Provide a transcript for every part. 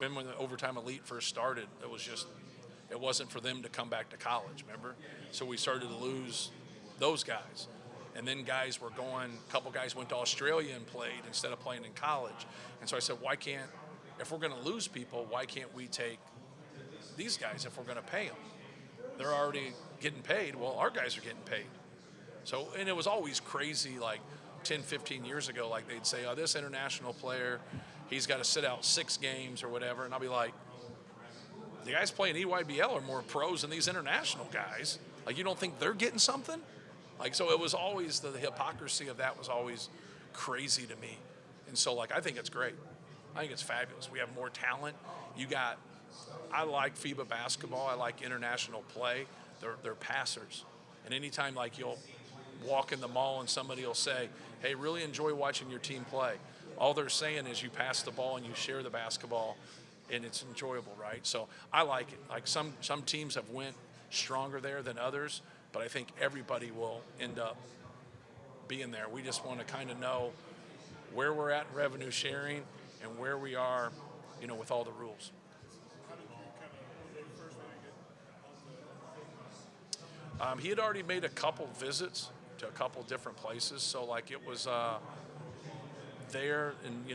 remember when the Overtime Elite first started, it wasn't for them to come back to college, remember? So we started to lose those guys. And then guys were going, a couple guys went to Australia and played instead of playing in college. And so I said, if we're going to lose people, why can't we take these guys if we're going to pay them? They're already getting paid. Well, our guys are getting paid. So, and it was always crazy, like 10, 15 years ago, like they'd say, oh, this international player, he's got to sit out 6 games or whatever. And I'll be like, the guys playing EYBL are more pros than these international guys. Like, you don't think they're getting something? Like, so it was always, the hypocrisy of that was always crazy to me. And so, like, I think it's great. I think it's fabulous. We have more talent. I like FIBA basketball. I like international play. They're passers. And anytime, like, you'll walk in the mall and somebody will say, hey, really enjoy watching your team play. All they're saying is you pass the ball and you share the basketball, and it's enjoyable, right? So I like it. Like, some teams have went stronger there than others, but I think everybody will end up being there. We just want to kind of know where we're at in revenue sharing and where we are, with all the rules. He had already made a couple visits to a couple different places, so like it was there, and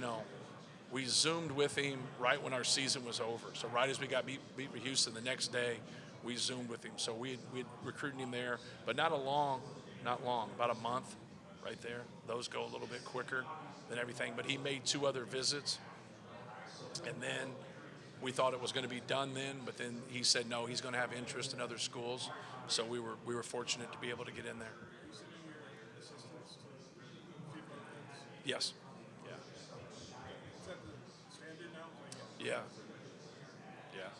we Zoomed with him right when our season was over. So right as we got beat with Houston the next day, we Zoomed with him. So we recruited him there, but not long, about a month right there. Those go a little bit quicker than everything, but he made 2 other visits, and then we thought it was going to be done then, but then he said no, he's going to have interest in other schools. So we were fortunate to be able to get in there. Yes. Yeah. Is that the standard now? Yeah. Yeah.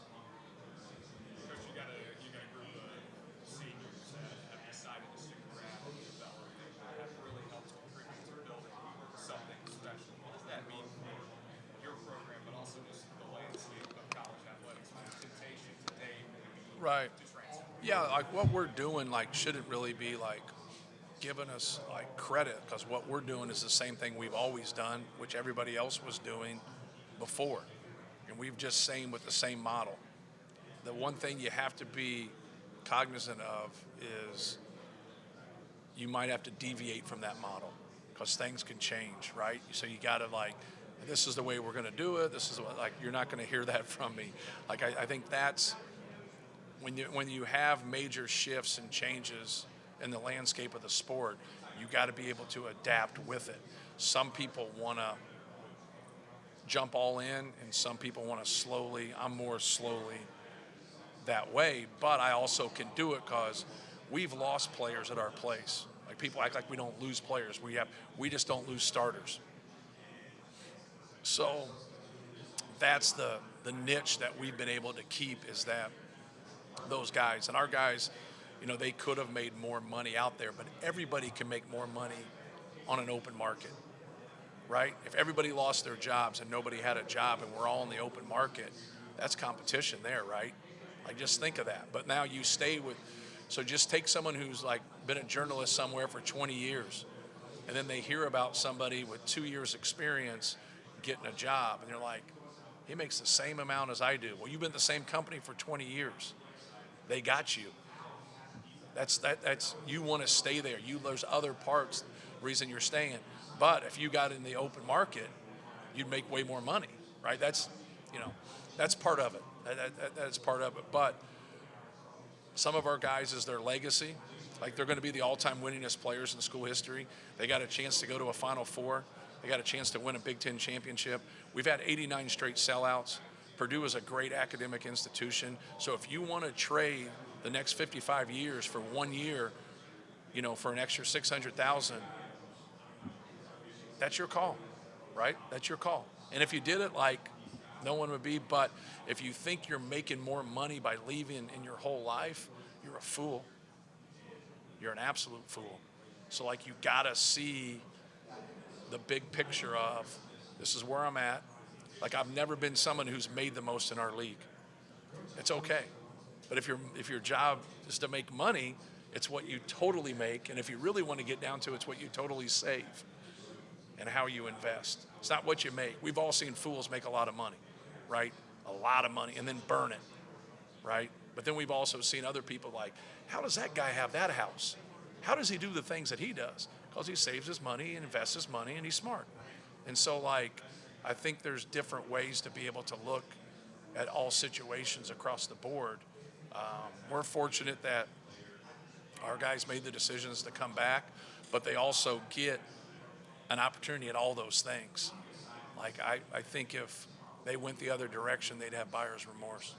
Coach, you got a group of seniors that have decided to stick around and develop and have really helped contribute to building something special. What does that mean for your program, but also just the landscape of college athletics? The temptation today may be right. to transfer. Yeah, like what we're doing, like, shouldn't really be like giving us like credit, because what we're doing is the same thing we've always done, which everybody else was doing before, and we've just same with the same model. The one thing you have to be cognizant of is you might have to deviate from that model, because things can change, right? So you got to, like, this is the way we're going to do it. This is what, like, you're not going to hear that from me. Like, I think that's when you have major shifts and changes in the landscape of the sport, you got to be able to adapt with it. Some people want to jump all in, and some people want to slowly. I'm more slowly that way, but I also can do it because we've lost players at our place. Like, people act like we don't lose players. We just don't lose starters. So that's the niche that we've been able to keep, is that those guys. And our guys, they could have made more money out there, but everybody can make more money on an open market, right? If everybody lost their jobs and nobody had a job and we're all in the open market, that's competition there, right? Like, just think of that. But now you stay with, so just take someone who's like been a journalist somewhere for 20 years, and then they hear about somebody with 2 years experience getting a job, and they're like, he makes the same amount as I do. Well, you've been at the same company for 20 years. They got you. That's you want to stay there. There's other parts, reason you're staying. But if you got in the open market, you'd make way more money, right? That's part of it. That's part of it. But some of our guys is their legacy. Like, they're going to be the all-time winningest players in school history. They got a chance to go to a Final Four. They got a chance to win a Big Ten championship. We've had 89 straight sellouts. Purdue is a great academic institution. So if you want to trade the next 55 years for 1 year, for an extra $600,000, that's your call, right? That's your call. And if you did it, like, no one would be. But if you think you're making more money by leaving in your whole life, you're a fool. You're an absolute fool. So, like, you got to see the big picture of, this is where I'm at. Like, I've never been someone who's made the most in our league. It's okay. But if your job is to make money, it's what you totally make. And if you really want to get down to it, it's what you totally save and how you invest. It's not what you make. We've all seen fools make a lot of money, right? a lot of money, and then burn it, right? But then we've also seen other people like, how does that guy have that house? How does he do the things that he does? Because he saves his money and invests his money, and he's smart. And so, like, I think there's different ways to be able to look at all situations across the board. We're fortunate that our guys made the decisions to come back, but they also get an opportunity at all those things. Like, I think if they went the other direction, they'd have buyer's remorse.